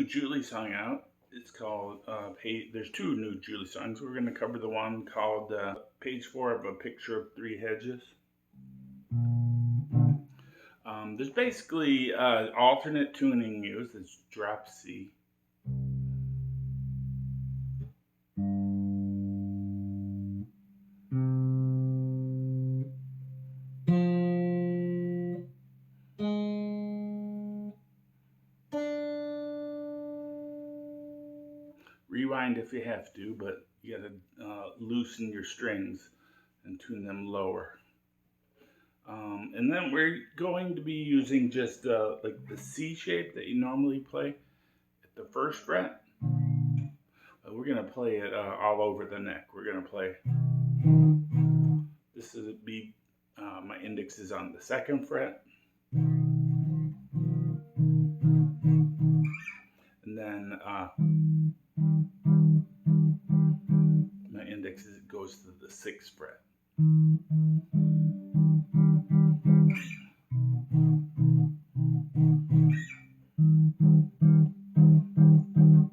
new Julie song out. It's called there's two new Julie songs. We're going to cover the one called Page 4 of A Picture of Three Hedges. There's basically alternate tuning used. It's drop C. Rewind if you have to, but you gotta loosen your strings and tune them lower. And then we're going to be using just like the C shape that you normally play at the first fret. We're gonna play it all over the neck. We're gonna play. This is B. My index is on the second fret, and then my index goes to the sixth fret.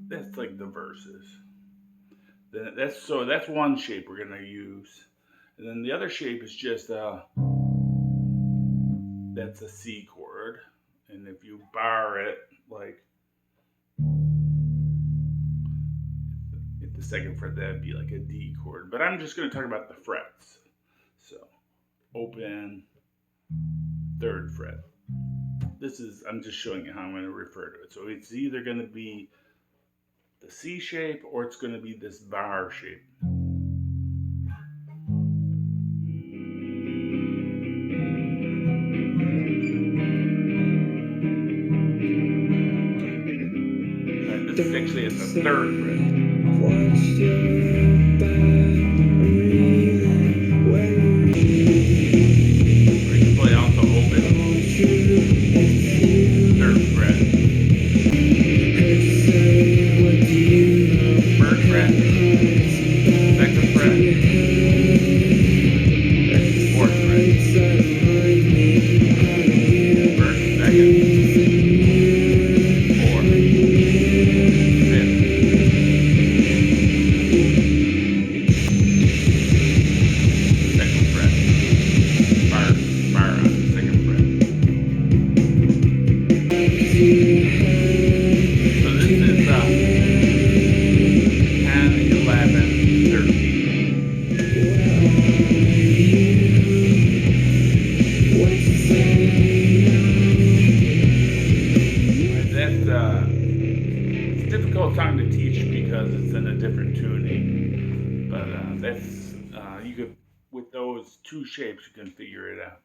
That's like the verses. That's one shape we're gonna use, and then the other shape is just that's a C chord, and if you bar it like at the second fret, that'd be like a D chord. But I'm just gonna talk about the frets. So open, third fret. I'm just showing you how I'm gonna refer to it. So it's either gonna be the C shape or it's gonna be this bar shape. This is actually at the third fret. We can play also open, third fret, first fret, second fret, fourth fret, first, second, fourth, fifth, second fret, bar on the second fret. So this is 10, 11, 13. That's it's a difficult song to teach because it's in a different tuning, but that's you could, with those two shapes you can figure it out.